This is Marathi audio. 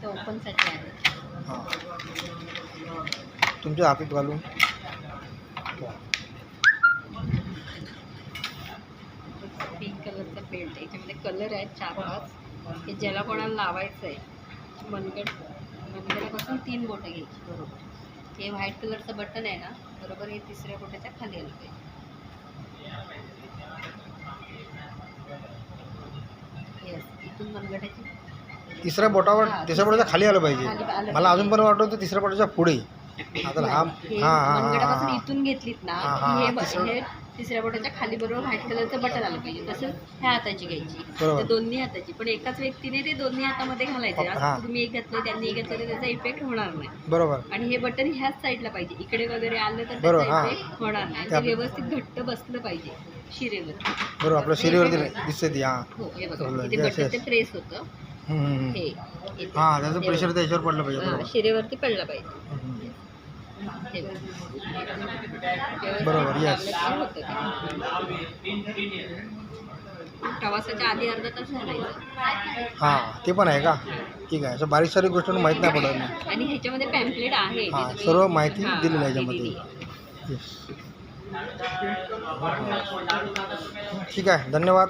ते ओपनसाठी आहे. हां, तुमच्या हातात घालून पिंक कलरचा बेल्ट, याच्यामध्ये कलर आहेत 4-5. हे ज्याला कोणाला लावायचं आहे मनगटापासून 3 बोटं घ्यायची बरोबर. हे व्हाईट कलरचं बटन आहे ना, बरोबर हे तिसऱ्या बोटाच्या खाली आलं पाहिजे. येस, इथून मनगटाची तिसऱ्या बोटावर हां, तिसऱ्या बोटाच्या खाली आलं खाली पाहिजे. आलं मला अजून पण वाटतं होतं तिसऱ्या बोटाच्या पुढे. आता हा हे हां हां मनगटापासून हां इथून घेतलीत ना, हां, हां, हे तिसऱ्या बोटाच्या खाली बरोबर व्हाईट कलरचं बटन आलं पाहिजे. तसंच ह्या हाताची घ्यायची, बरोबर. तर दोन्ही हाताची. पण एकाच व्यक्तीने ते दोन्ही हातामध्ये घालायचे. हां. आज तुम्ही एक घातलं त्यांनी एक घातलं तर त्याचा इफेक्ट होणार नाही. बरोबर आणि हे बटन ह्याच साईडला पाहिजे. इकडे वगैरे आलं तर बरोबर, त्याचा हां. इफेक्ट होणार नाही. ते त्या- व्यवस्थित घट्ट बसलं पाहिजे शिरेवर. बरोबर आपल्या शरीरवरती दिसते ती. हां हो, हे बघा बरोबर, इथे yes, बटन yes. ते प्रेस होतं. हे इथे. हां त्याचं हे प्रेशर बघा. त्याच्यावर पडलं पाहिजे. हां, बरोबर शिरेवरती पडलं पाहिजे. हम्म. हे बघा. बरोबर, yes. लावलं की होतं ते. प्रवासाच्या आधी अर्धा तास घालायचं. हां ते पण आहे का? ठीक आहे. असं बारीक सारीक गोष्ट माहीत नाही पडत. आणि ह्याच्यामध्ये पॅम्पलेट आहे. हां, ते तुम्ही- सर्व माहिती हां, दिलेली आहे याच्यामध्ये. दिलेली आहे. येस ठीक आहे. धन्यवाद.